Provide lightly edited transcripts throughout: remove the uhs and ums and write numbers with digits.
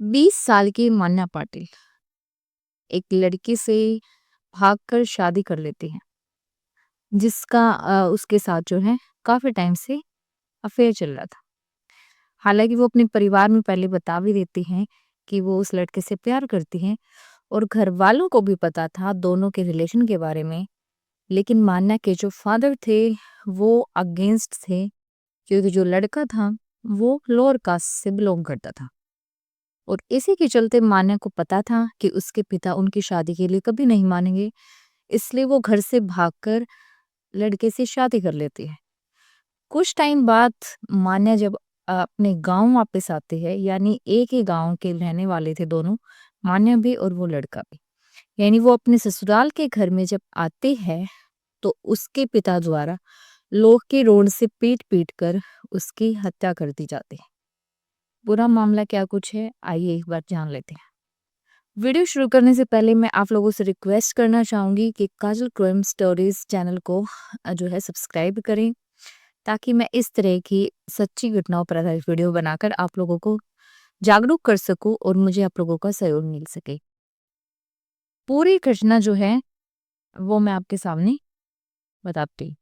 20 साल की मान्या पाटिल एक लड़की से भागकर शादी कर लेती हैं, जिसका उसके साथ जो है काफ़ी टाइम से अफ़ेयर चल रहा था। हालाँकि वो अपने परिवार में पहले बता भी देती हैं कि वो उस लड़के से प्यार करती हैं और घरवालों को भी पता था दोनों के रिलेशन के बारे में। लेकिन मान्या के जो फादर थे, वो अगेंस्ट थे, क्योंकि जो लड़का था, वो लोअर कास्ट से बिलॉन्ग करता था। और इसी के चलते मान्या को पता था कि उसके पिता उनकी शादी के लिए कभी नहीं मानेंगे, इसलिए वो घर से भागकर लड़के से शादी कर लेती है। कुछ टाइम बाद मान्या जब अपने गांव वापस आती है, यानी एक ही गांव के रहने वाले थे दोनों, मान्या भी और वो लड़का भी। यानी वो अपने ससुराल के घर में जब आते हैं, तो उसके पिता द्वारा लोहे की रोड से पीट पीट कर उसकी हत्या कर दी जाती है। पूरा मामला क्या कुछ है, आइए एक बार जान लेते हैं। वीडियो शुरू करने से पहले मैं आप लोगों से रिक्वेस्ट करना चाहूँगी कि काजल क्राइम स्टोरीज़ चैनल को जो है सब्सक्राइब करें, ताकि मैं इस तरह की सच्ची घटनाओं पर आधारित वीडियो बनाकर आप लोगों को जागरूक कर सकूँ और मुझे आप लोगों का सहयोग मिल सके। पूरी घटना जो है वो मैं आपके सामने बताती हूँ।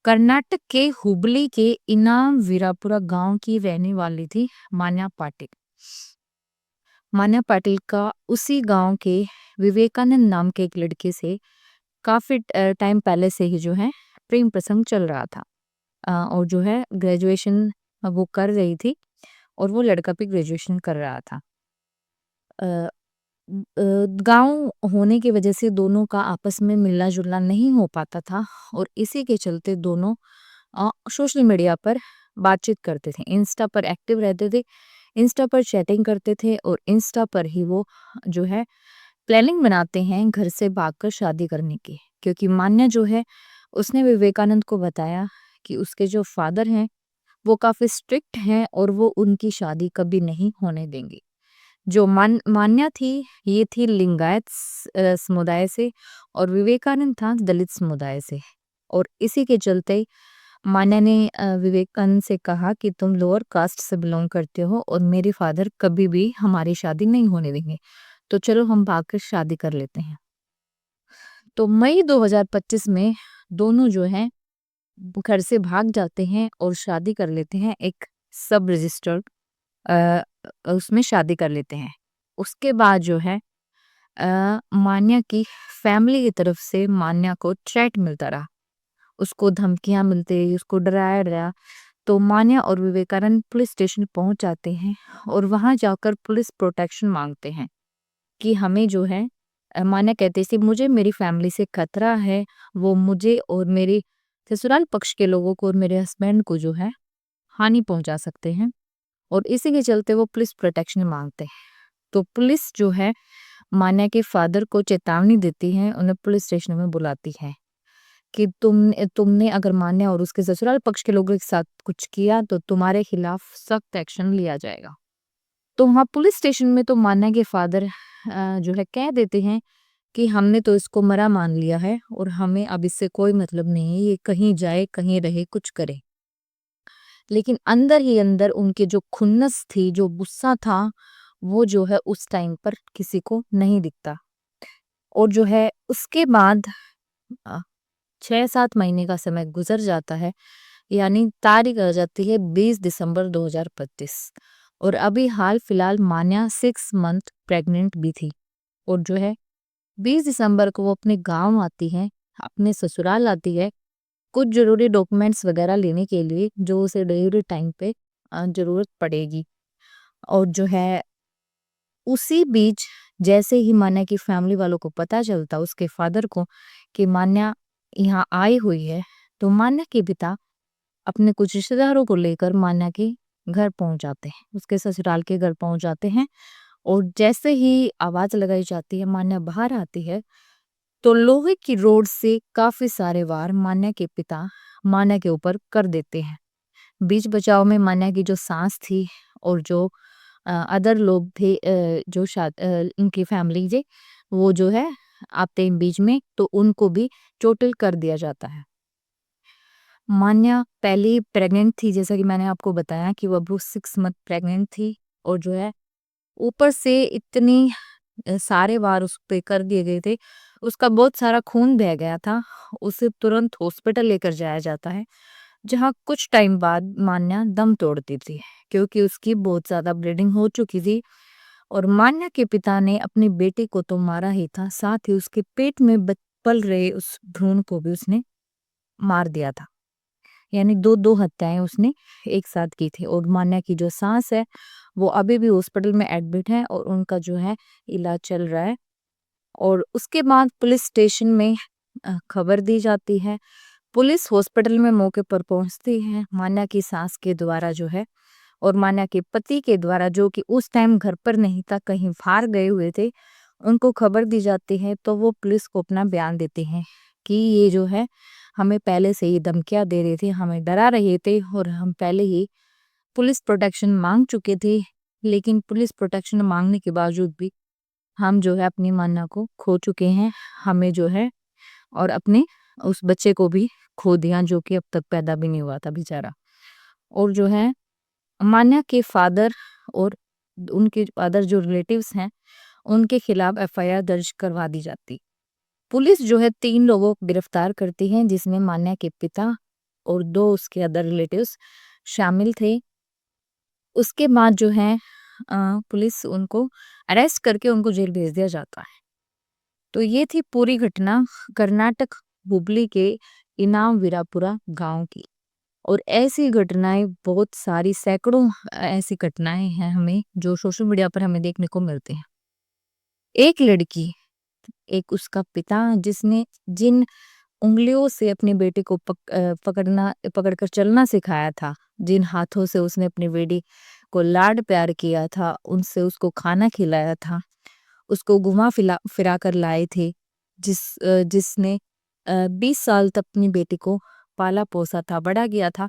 कर्नाटक के हुबली के इनाम वीरापुरा गांव की रहने वाली थी मान्या पाटिल। मान्या पाटिल का उसी गांव के विवेकानंद नाम के एक लड़के से काफ़ी टाइम पहले से ही जो है प्रेम प्रसंग चल रहा था। और जो है ग्रेजुएशन वो कर रही थी और वो लड़का भी ग्रेजुएशन कर रहा था। गांव होने की वजह से दोनों का आपस में मिलना जुलना नहीं हो पाता था और इसी के चलते दोनों सोशल मीडिया पर बातचीत करते थे, इंस्टा पर एक्टिव रहते थे, इंस्टा पर चैटिंग करते थे और इंस्टा पर ही वो जो है प्लानिंग बनाते हैं घर से भागकर शादी करने की। क्योंकि मान्या जो है उसने विवेकानंद को बताया कि उसके जो फादर हैं वो काफ़ी स्ट्रिक्ट हैं और वो उनकी शादी कभी नहीं होने देंगे। जो मान्या थी, ये थी लिंगायत समुदाय से और विवेकानंद था दलित समुदाय से। और इसी के चलते मान्या ने विवेकानंद से कहा कि तुम लोअर कास्ट से बिलोंग करते हो और मेरे फादर कभी भी हमारी शादी नहीं होने देंगे, तो चलो हम भागकर शादी कर लेते हैं। तो मई 2025 में दोनों जो हैं घर से भाग जाते हैं और शादी कर लेते हैं, एक सब रजिस्टर्ड उसमें शादी कर लेते हैं। उसके बाद जो है मान्या की फैमिली की तरफ से मान्या को थ्रेट मिलता रहा, उसको धमकियां मिलती रही, उसको डराया गया। तो मान्या और विवेकानंद पुलिस स्टेशन पहुंच जाते हैं और वहां जाकर पुलिस प्रोटेक्शन मांगते हैं कि हमें जो है मान्या कहते थी मुझे मेरी फैमिली से खतरा है, वो मुझे और मेरे ससुराल पक्ष के लोगों को और मेरे हस्बैंड को जो है हानि पहुंचा सकते हैं और इसी के चलते वो पुलिस प्रोटेक्शन मांगते हैं। तो पुलिस जो है मान्या के फादर को चेतावनी देती है, उन्हें पुलिस स्टेशन में बुलाती है कि तुमने अगर मान्या और उसके ससुराल पक्ष के लोगों के साथ कुछ किया तो तुम्हारे खिलाफ सख्त एक्शन लिया जाएगा। तो वहाँ पुलिस स्टेशन में तो मान्या के फादर जो है कह देते हैं कि हमने तो इसको मरा मान लिया है और हमें अब इससे कोई मतलब नहीं है, ये कहीं जाए कहीं रहे कुछ करे। लेकिन अंदर ही अंदर उनके जो खुन्नस थी, जो गुस्सा था, वो जो है उस टाइम पर किसी को नहीं दिखता। और जो है उसके बाद 6-7 महीने का समय गुजर जाता है, यानी तारीख आ जाती है 20 दिसंबर 2025 और अभी हाल फिलहाल मान्या 6 मंथ प्रेग्नेंट भी थी। और जो है 20 दिसंबर को वो अपने गांव आती है, अपने ससुराल आती है, कुछ ज़रूरी डॉक्यूमेंट्स वगैरह लेने के लिए जो उसे डिलीवरी टाइम पे ज़रूरत पड़ेगी। और जो है उसी बीच जैसे ही मान्या की फैमिली वालों को पता चलता, उसके फादर को, कि मान्या यहाँ आई हुई है, तो मान्या के पिता अपने कुछ रिश्तेदारों को लेकर मान्या के घर पहुंच जाते हैं, उसके ससुराल के घर पहुंच जाते हैं। और जैसे ही आवाज लगाई जाती है, मान्या बाहर आती है, तो लोहे की रोड से काफी सारे वार मान्या के पिता मान्या के ऊपर कर देते हैं। बीच बचाव में मान्या की जो सास थी और जो अदर लोग थे, उनकी फैमिली जे, वो जो है आते हैं बीच में, तो उनको भी टोटल कर दिया जाता है। मान्या पहले प्रेग्नेंट थी, जैसा कि मैंने आपको बताया कि वो अब 6 मंथ प्रेग्नेंट थी और जो है ऊपर से इतनी सारे वार उस पे कर दिए गए थे, उसका बहुत सारा खून बह गया था। उसे तुरंत हॉस्पिटल लेकर जाया जाता है, जहाँ कुछ टाइम बाद मान्या दम तोड़ती थी, क्योंकि उसकी बहुत ज़्यादा ब्लीडिंग हो चुकी थी। और मान्या के पिता ने अपनी बेटी को तो मारा ही था, साथ ही उसके पेट में पल रहे उस भ्रूण को भी उसने मार दिया था। यानी 2-2 हत्याएँ उसने एक साथ की थी। और मान्या की जो सास है, वो अभी भी हॉस्पिटल में एडमिट है और उनका जो है इलाज चल रहा है। और उसके बाद पुलिस स्टेशन में खबर दी जाती है। पुलिस हॉस्पिटल में मौके पर पहुंचती है, मान्या की सास के द्वारा जो है और मान्या के पति के द्वारा, जो कि उस टाइम घर पर नहीं था, कहीं बाहर गए हुए थे, उनको खबर दी जाती है। तो वो पुलिस को अपना बयान देते हैं कि ये जो है हमें पहले से ही धमकियां दे रहे थे, हमें डरा रहे थे और हम पहले ही पुलिस प्रोटेक्शन मांग चुके थे। लेकिन पुलिस प्रोटेक्शन मांगने के बावजूद भी हम जो है अपनी मान्या को खो चुके हैं, हमें जो है और अपने उस बच्चे को भी खो दिया, जो कि अब तक पैदा भी नहीं हुआ था बेचारा। और जो है मान्या के फादर और उनके अदर जो रिलेटिव्स हैं, उनके खिलाफ एफआईआर दर्ज करवा दी जाती। पुलिस जो है 3 लोगों को गिरफ्तार करती है, जिसमें मान्या के पिता और 2 उसके अदर रिलेटिव्स शामिल थे। उसके बाद जो है पुलिस उनको अरेस्ट करके उनको जेल भेज दिया जाता है। तो ये थी पूरी घटना कर्नाटक हुबली के इनाम वीरापुरा गांव की। और ऐसी घटनाएं बहुत सारी सैकड़ों ऐसी घटनाएं हैं हमें जो सोशल मीडिया पर हमें देखने को मिलते हैं। एक लड़की, एक उसका पिता, जिसने जिन उंगलियों से अपने बेटे को पकड़कर चलना सिखाया था, जिन हाथों से उसने अपनी बेटी को लाड प्यार किया था, उनसे उसको खाना खिलाया था, उसको घुमा फिरा कर लाए थे, जिसने 20 साल तक अपनी बेटी को पाला पोसा था, बड़ा किया था,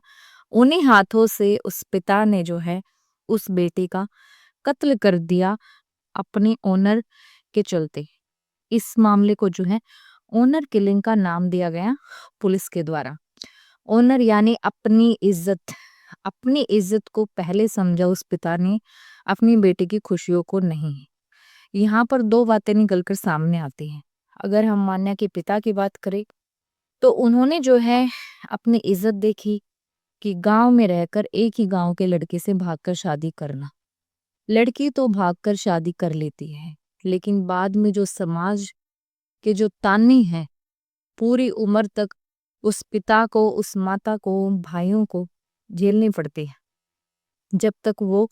उन्हीं हाथों से उस पिता ने जो है उस बेटी का कत्ल कर दिया अपने ओनर के चलते। इस मामले को जो है ओनर किलिंग का नाम दिया गया पुलिस के द्वारा। ओनर यानी अपनी इज्जत को पहले समझा उस पिता ने, अपनी बेटी की खुशियों को नहीं। यहाँ पर 2 बातें निकल कर सामने आती हैं। अगर हम मान्या के पिता की बात करें, तो उन्होंने जो है अपनी इज्जत देखी कि गांव में रहकर एक ही गांव के लड़के से भागकर शादी करना। लड़की तो भागकर शादी कर लेती है, लेकिन बाद में जो समाज के जो ताने हैं, पूरी उम्र तक उस पिता को, उस माता को, भाइयों को झेलने पड़ते हैं। जब तक वो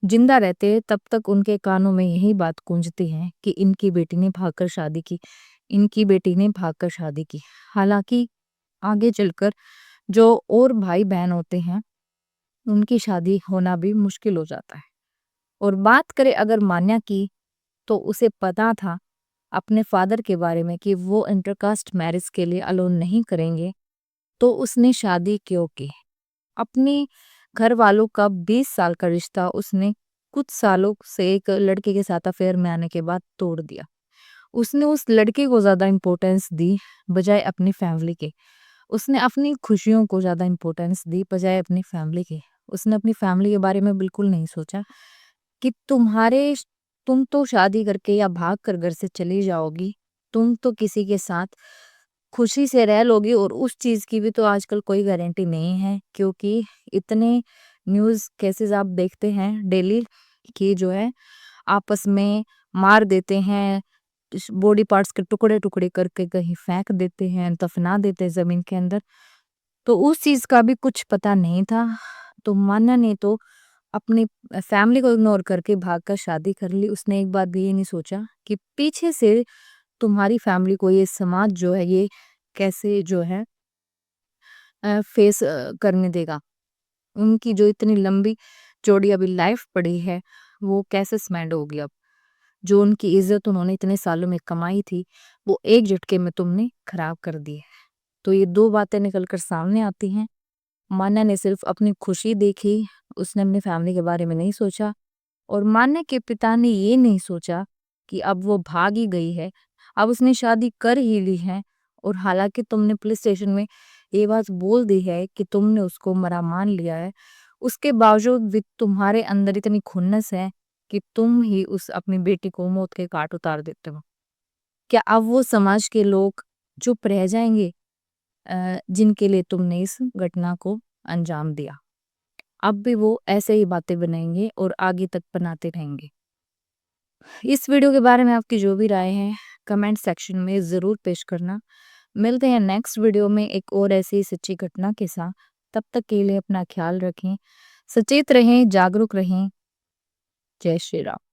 जिंदा रहते हैं, तब तक उनके कानों में यही बात गूंजती है कि इनकी बेटी ने भागकर शादी की, इनकी बेटी ने भागकर शादी की। हालांकि आगे चलकर जो और भाई बहन होते हैं, उनकी शादी होना भी मुश्किल हो जाता है। और बात करें अगर मान्या की, तो उसे पता था अपने फादर के बारे में कि वो इंटरकास्ट मैरिज के लिए अलाउ नहीं करेंगे, तो उसने शादी क्यों की? अपने घर वालों का 20 साल का रिश्ता उसने कुछ सालों से एक लड़के के साथ अफेयर में आने के बाद तोड़ दिया। उसने उस लड़के को ज़्यादा इम्पोर्टेंस दी बजाय अपनी फैमिली के। उसने अपनी खुशियों को ज़्यादा इम्पोर्टेंस दी बजाय अपनी फैमिली के। उसने अपनी फैमिली के बारे में बिल्कुल नहीं सोचा कि तुम तो शादी करके या भाग कर घर से चली जाओगी, तुम तो किसी के साथ खुशी से रह लोगी, और उस चीज़ की भी तो आजकल कोई गारंटी नहीं है, क्योंकि इतने न्यूज़ केसेस आप देखते हैं डेली कि जो है आपस में मार देते हैं, बॉडी पार्ट्स के टुकड़े टुकड़े करके कहीं फेंक देते हैं, दफना देते हैं जमीन के अंदर। तो उस चीज़ का भी कुछ पता नहीं था। तो मान्या ने तो अपनी फैमिली को इग्नोर करके भागकर शादी कर ली। उसने एक बार भी ये नहीं सोचा कि पीछे से तुम्हारी फैमिली को ये समाज जो है ये कैसे जो है फेस करने देगा। उनकी जो इतनी लंबी चौड़ी अभी लाइफ पड़ी है, वो कैसे स्पेंड होगी अब। जो उनकी इज्जत उन्होंने इतने सालों में कमाई थी, वो एक झटके में तुमने खराब कर दी है। तो ये 2 बातें निकल कर सामने आती हैं। मान्या ने सिर्फ अपनी खुशी देखी, उसने अपनी फैमिली के बारे में नहीं सोचा। और मान्या के पिता ने ये नहीं सोचा कि अब वो भाग ही गई है, अब उसने शादी कर ही ली है, और हालांकि तुमने पुलिस स्टेशन में ये बात बोल दी है कि तुमने उसको मरा मान लिया है, उसके बावजूद भी तुम्हारे अंदर इतनी खुन्नस है कि तुम ही उस अपनी बेटी को मौत के घाट उतार देते हो। क्या अब वो समाज के लोग चुप रह जाएंगे जिनके लिए तुमने इस घटना को अंजाम दिया? अब भी वो ऐसे ही बातें बनाएंगे और आगे तक बनाते रहेंगे। इस वीडियो के बारे में आपकी जो भी राय है कमेंट सेक्शन में ज़रूर पेश करना। मिलते हैं नेक्स्ट वीडियो में एक और ऐसी सच्ची घटना के साथ। तब तक के लिए अपना ख्याल रखें, सचेत रहें, जागरूक रहें। जय श्री राम।